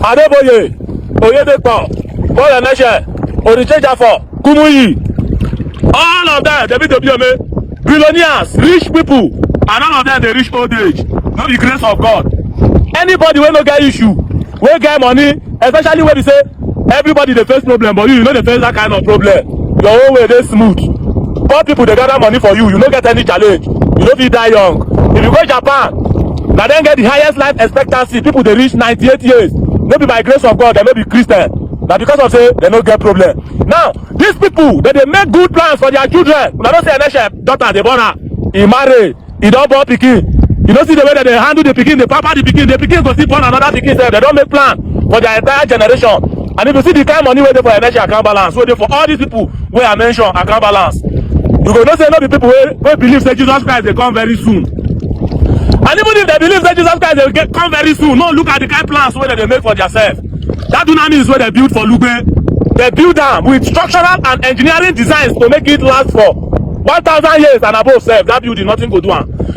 Adeboye, Oyedepo, Boyaneshe, Onichejafo, Kumuyi. All of them, they be the billionaires, rich people, and all of them they reach old age. No the grace of God. Anybody wey no get issue, wey get money, especially when they say everybody they face problem, but you know they face that kind of problem. Your own way they smooth. Poor people they gather money for you, you don't get any challenge. You don't feel die young. If you go to Japan, now then get the highest life expectancy. People they reach 98 years. Maybe by grace of God, they may be Christian. Now because of say they don't get problem. Now these people they make good plans for their children. Now don't say an daughter they born her, he marry, he don't born pikin. You don't see the way that they handle the pikin, they pamper the pikin go see born another pikin. They don't make plan for their entire generation. And if you see the kind of money where they for energy account balance, where they for all these people where I mentioned account balance, you go not say no the people who believe that Jesus Christ they come very soon. And even if they believe that Jesus Christ they come very soon, no look at the kind of plans where they make for themselves. That Dunami is where they build for Lugbe. They build them with structural and engineering designs to make it last for 1,000 years and above. Self that building nothing go do.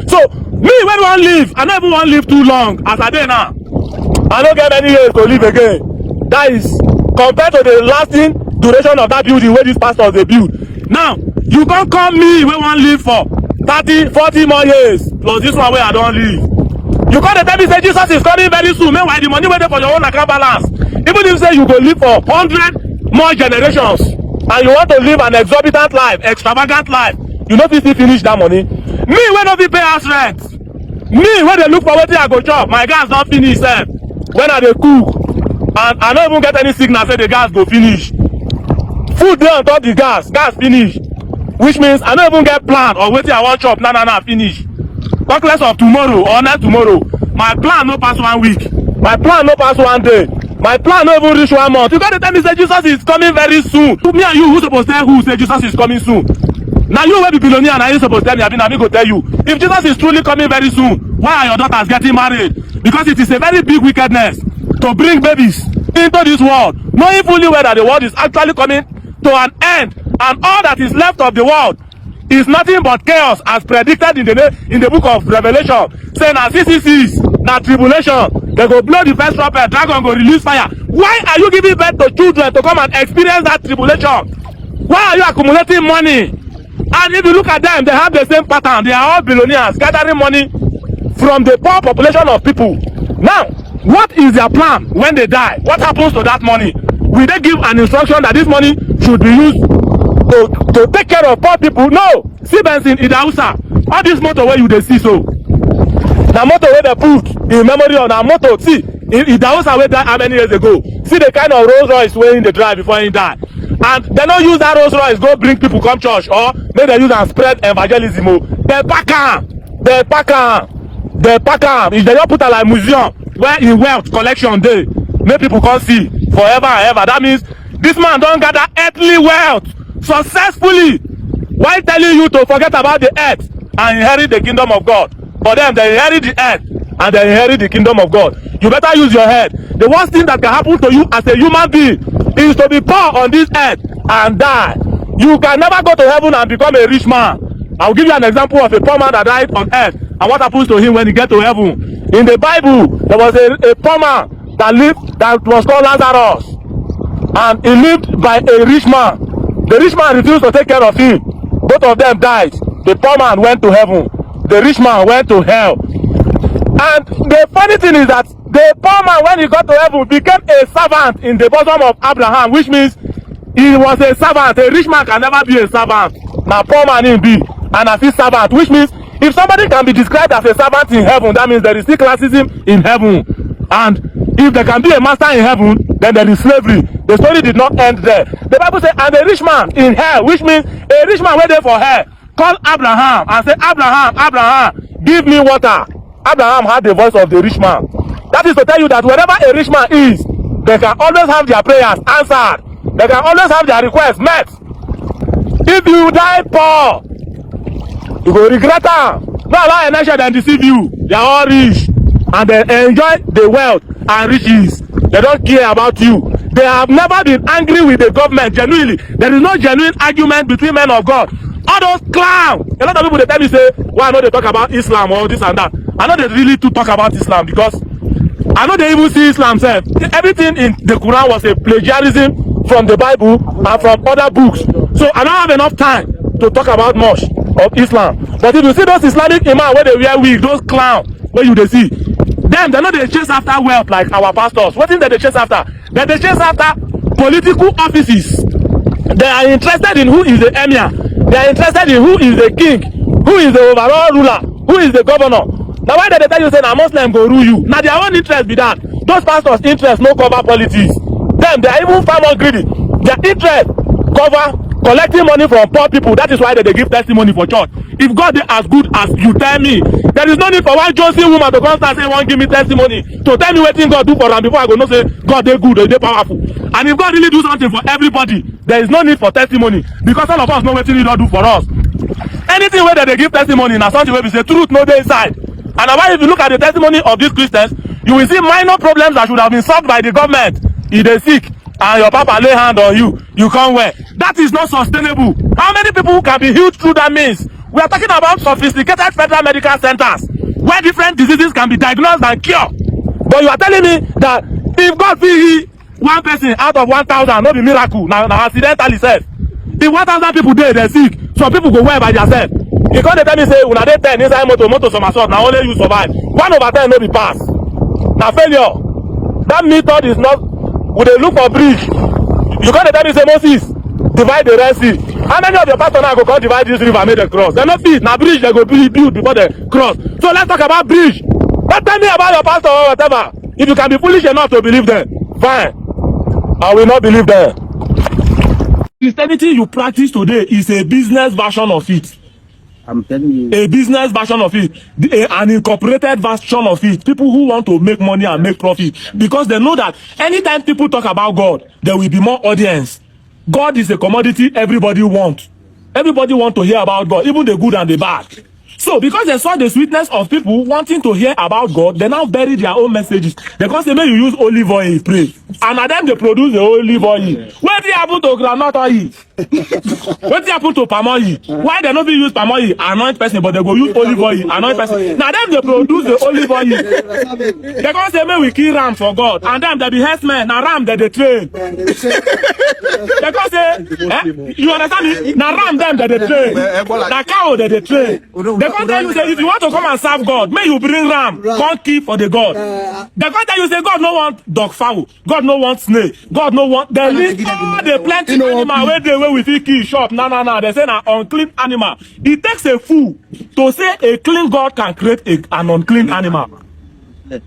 So me when I want live, I never want live too long as I do now. I don't get many years to live again. That is compared to the lasting duration of that building where these pastors they build. Now you can't call me when I want live for 30, 40 more years plus this one where I don't live. You can't tell me say Jesus is coming very soon. Meanwhile the money waiting for your own account balance. Even if you say you go live for 100 more generations and you want to live an exorbitant life, extravagant life, you know if you finish that money. Me when no fit pay house rent. Me when they look for wetin I go chop, my gas don finish sef. When I dey cook and I don't even get any signal say the gas go finish. Food dey on top the gas finish. Which means I don't even get plan or wetin I want chop na finish. Talk less of tomorrow or next tomorrow. My plan no pass 1 week. My plan no pass 1 day. My plan no even reach 1 month. You gotta tell me say Jesus is coming very soon. Me and you who supposed to tell who say Jesus is coming soon? Now you will be billionaire and I supposed to tell me, I go tell you. If Jesus is truly coming very soon, why are your daughters getting married? Because it is a very big wickedness to bring babies into this world, knowing fully well that the world is actually coming to an end, and all that is left of the world is nothing but chaos as predicted in the book of Revelation. Saying na CCCs, na tribulation, they go blow the first trumpet, dragon go release fire. Why are you giving birth to children to come and experience that tribulation? Why are you accumulating money? And if you look at them, they have the same pattern. They are all billionaires gathering money from the poor population of people. Now, what is their plan when they die? What happens to that money? Will they give an instruction that this money should be used to take care of poor people? No. See Benson in Hausa. All this motor where you they see so. The motor where they put in memory on a motor. See, in Hausa where died how many years ago? See the kind of Rolls Royce where in the drive before he died. And they don't use that Rolls Royce go bring people come church or maybe they use and spread evangelism. They pack am. If they don't put a like museum where in wealth collection day, make people come see forever and ever. That means this man don't gather earthly wealth successfully. Why telling you to forget about the earth and inherit the kingdom of God? For them, they inherit the earth and they inherit the kingdom of God. You better use your head. The worst thing that can happen to you as a human being is to be poor on this earth and die. You can never go to heaven and become a rich man. I'll give you an example of a poor man that died on earth and what happens to him when he gets to heaven. In the Bible, there was a poor man that was called Lazarus, and he lived by a rich man. The rich man refused to take care of him. Both of them died. The poor man went to heaven. The rich man went to hell. And the funny thing is that the poor man, when he got to heaven, became a servant in the bosom of Abraham, which means he was a servant. A rich man can never be a servant. Now poor man in be and as his servant, which means if somebody can be described as a servant in heaven, that means there is still classism in heaven. And if there can be a master in heaven, then there is slavery. The story did not end there. The Bible says, and a rich man in hell, which means a rich man waiting for hell, called Abraham and said, Abraham, give me water. Abraham had the voice of the rich man. That is to tell you that wherever a rich man is, they can always have their prayers answered. They can always have their requests met. If you die poor, you go regret them. Not allow a nation and deceive you. They are all rich and they enjoy the wealth and riches. They don't care about you. They have never been angry with the government genuinely. There is no genuine argument between men of God. All those clowns. A lot of people they tell me say, why not they talk about Islam or this and that. I know they really to talk about Islam because I know they even see Islam self. Everything in the Quran was a plagiarism from the Bible and from other books. So I don't have enough time to talk about much of Islam. But if you see those Islamic imams where they wear wig, those clowns where you they see, them they know they chase after wealth like our pastors. What is that they chase after? That they chase after political offices. They are interested in who is the emir. They are interested in who is the king, who is the overall ruler, who is the governor. Now why did they tell you say a Muslim go rule you? Now their own interest be that. Those pastors' interest no cover politics. Them they are even far more greedy. Their interest cover collecting money from poor people. That is why they give testimony for church. If God is as good as you tell me, there is no need for one Johnson woman to come start saying one give me testimony to tell me what thing God do for them before I go no say God they good or they powerful. And if God really do something for everybody, there is no need for testimony because all of us know what He don't do for us. Anything where they give testimony now something where we say truth no dey inside. And why if you look at the testimony of these Christians, you will see minor problems that should have been solved by the government. If they sick and your papa lay hand on you, you come where? That is not sustainable. How many people can be healed through that means? We are talking about sophisticated federal medical centers where different diseases can be diagnosed and cured. But you are telling me that if God will heal one person out of 1,000, no be miracle, now accidentally self. If 1,000 people dey they sick, some people go well by themselves. You can't tell me say una dey 10 inside motor somersault, now only you survive. 1/10 no be pass. Now failure. That method is not. We dey look for bridge. You can't tell me say Moses divide the Red Sea. How many of your pastors now go come divide this river and make the cross? They no fit. Now bridge they go build before the cross. So let's talk about bridge. Don't tell me about your pastor or whatever. If you can be foolish enough to believe them, fine. I will not believe them. Christianity you practice today is a business version of it. I'm telling you. A business version of it, an incorporated version of it. People who want to make money and make profit because they know that anytime people talk about God, there will be more audience. God is a commodity everybody wants. Everybody wants to hear about God, even the good and the bad. So because they saw the sweetness of people wanting to hear about God, they now bury their own messages. They can say, may you use olive oil, pray. And at them they produce the olive oil. What did happen to groundnut oil? What did happen to palm oil? Why they not be use palm oil, anoint person, but they go use olive oil, anoint person. Now them they produce the olive oil. They can say, may we kill ram for God. And them they be herdsmen, now ram they train. They can say, you understand me? Now ram them they train. Now cow they train. They can't tell you say if you want to come and serve God, may you bring ram, come keep for the God. They can't tell you say God no want dog fowl, God no want snake, God no want. They list all the plenty animal where they with it kill shop. No. They say an unclean animal. It takes a fool to say a clean God can create an unclean animal.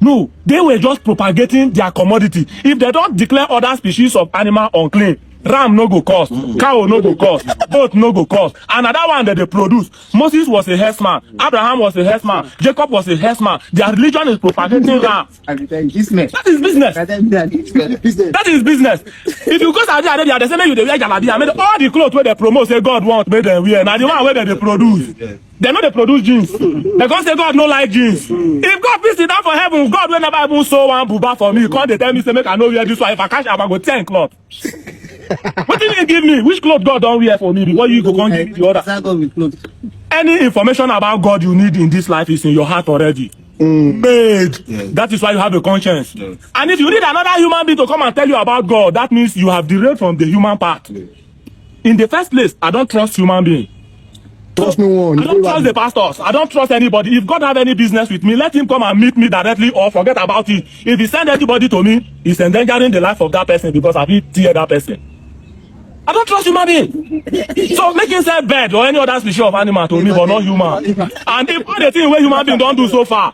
No, they were just propagating their commodity. If they don't declare other species of animal unclean, ram no go cost, cow no go cost, goat no go cost. Another one that they produce. Moses was a herdsman, Abraham was a herdsman, Jacob was a herdsman. Their religion is propagating ram. That is business. That is business. If you go Saudi Arabia, they say maybe they wear jalabi. I mean all the clothes where they promote say God want make them wear. Now the one where they produce. They know they produce jeans. They can't say God no like jeans. If God be sit down for heaven, God will never even sew one buba for me. Can't they tell me say make I know wear this one? If I cash, I go 10 cloth. What did you give me? Which cloth God don't wear for me? Before you go come give me the other. Any information about God you need in this life is in your heart already. Made. Yes. That is why you have a conscience. Yes. And if you need another human being to come and tell you about God, that means you have derailed from the human part. Yes. In the first place, I don't trust human beings. Trust no one. I don't trust the pastors. I don't trust anybody. If God have any business with me, let him come and meet me directly or forget about it. If he send anybody to me, he's endangering the life of that person because I will tear that person. I don't trust human being. So make him say bird or any other species of animal to me, but not human. And if all the things where human being don't do so far,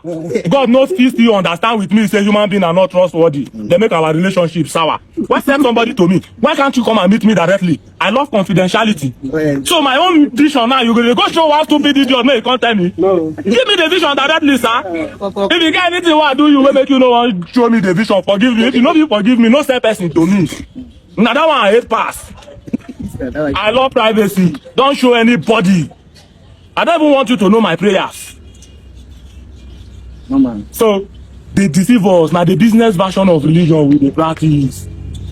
God knows still understand with me, say human being are not trustworthy. They make our relationship sour. Why send somebody to me? Why can't you come and meet me directly? I love confidentiality. So my own vision now, you're gonna go show one stupid idiot, no, you can't tell me. No. Give me the vision directly, sir. If you get anything what I do, you will make you know one show me the vision. Forgive me. If you know you forgive me, no same person to me. Now that one I hate pass. I love privacy. Don't show anybody. I don't even want you to know my prayers. No, man. So they deceive us. Now the business version of religion with the practice.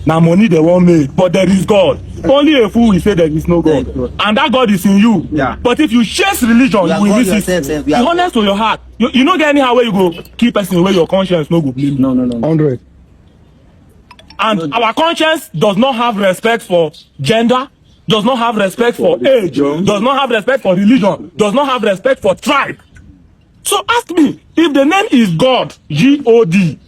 Now money they won't make, but there is God. Only a fool will say there is no God. And that God is in you. Yeah. But if you chase religion, you will miss it. Be honest to your heart. You don't get anyhow where you go keep person away your conscience, no go blame. No. 100. And our conscience does not have respect for gender, does not have respect for age, does not have respect for religion, does not have respect for tribe. So ask me, if the name is God, G-O-D,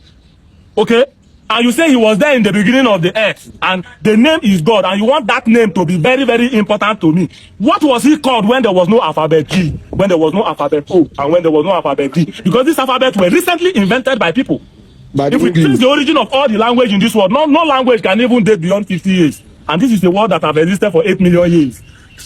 okay, and you say he was there in the beginning of the earth, and the name is God, and you want that name to be very, very important to me, what was he called when there was no alphabet G, when there was no alphabet O, and when there was no alphabet D? Because these alphabets were recently invented by people. If we trace the origin of all the language in this world, no language can even date beyond 50 years. And this is a word that have existed for 8 million years.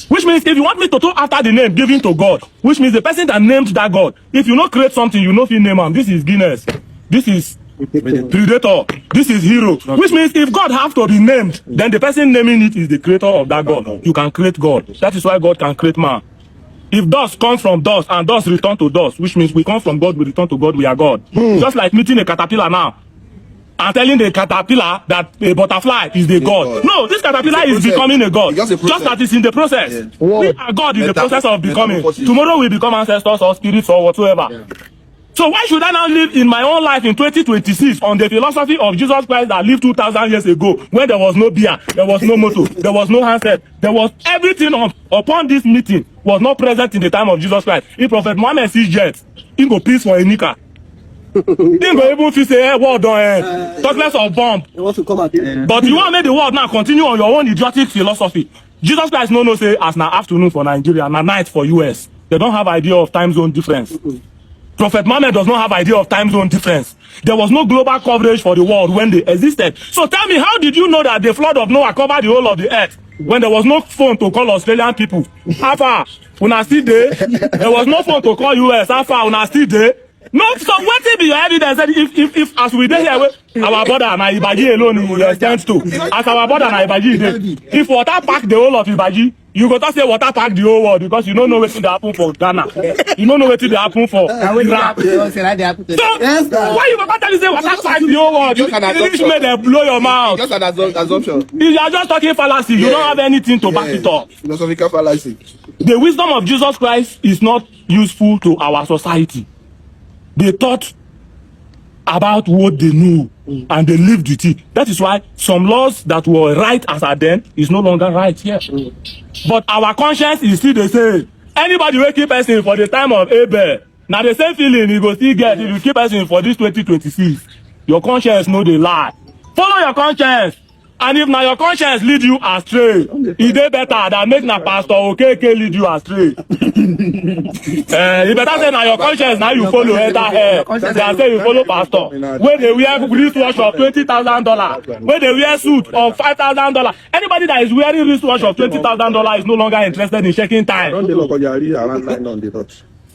Which means if you want me to talk after the name given to God, which means the person that named that God, if you not create something, you know if you name him. This is Guinness. This is Predator. This is Hero. Which means if God have to be named, then the person naming it is the creator of that God. You can create God. That is why God can create man. If dust comes from dust and dust return to dust, which means we come from God, we return to God, we are God. Just like meeting a caterpillar now and telling the caterpillar that a butterfly is the God. No, this caterpillar is becoming a God. Just that it's in the process. Yeah. We are God in the process of becoming. Tomorrow we become ancestors or spirits or whatsoever. Yeah. So why should I now live in my own life in 2026 on the philosophy of Jesus Christ that lived 2,000 years ago, when there was no beer, there was no motor, there was no handset, there was everything upon this meeting was not present in the time of Jesus Christ. If Prophet Muhammad sees jet, he go peace for a nika. He go able to say, hey, word on talk less of bomb. But you want to make the world now continue on your own idiotic philosophy. Jesus Christ no say as na afternoon for Nigeria and na night for US. They don't have idea of time zone difference. Prophet Muhammad does not have idea of time zone difference. There was no global coverage for the world when they existed. So tell me, how did you know that the flood of Noah covered the whole of the earth when there was no phone to call Australian people? How far? Una still there? There was no phone to call US. How far? Una still there? No, so what if your evidence that if as we dey here, our border and Ibaji alone will extend to, as our border and Ibaji, if water pack the whole of Ibaji, you go to say water pack the whole world because you don't know what will happen for Ghana. You don't know what will happen for Iraq. So why you go tell me say water pack the whole world? You reach me they blow your mouth. Just an assumption. You are just talking fallacy. You don't have anything to back it up. Philosophical fallacy. The wisdom of Jesus Christ is not useful to our society. They thought about what they knew and they lived with it. That is why some laws that were right as at then is no longer right here. But our conscience is still the same. Anybody will keep person for the time of Abel. Now the same feeling you go still get if you keep person for this 2026. Your conscience know the lie. Follow your conscience. And if now your conscience lead you astray, it dey better than make na pastor okay lead you astray. You better say now your conscience now you follow enter here. They say you follow pastor. When they wear wristwatch of $20,000, when they wear suit of $5,000. Anybody that is wearing wristwatch of $20,000 is no longer interested in checking time.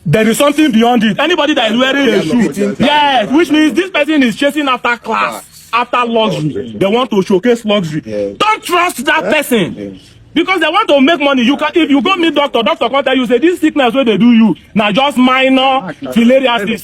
There is something beyond it. Anybody that is wearing a shoe, yes, which means this person is chasing after class. After luxury, they want to showcase luxury. Don't trust that person because they want to make money. You can, if you go meet doctor can't tell you say this sickness where they do you now just minor filariasis.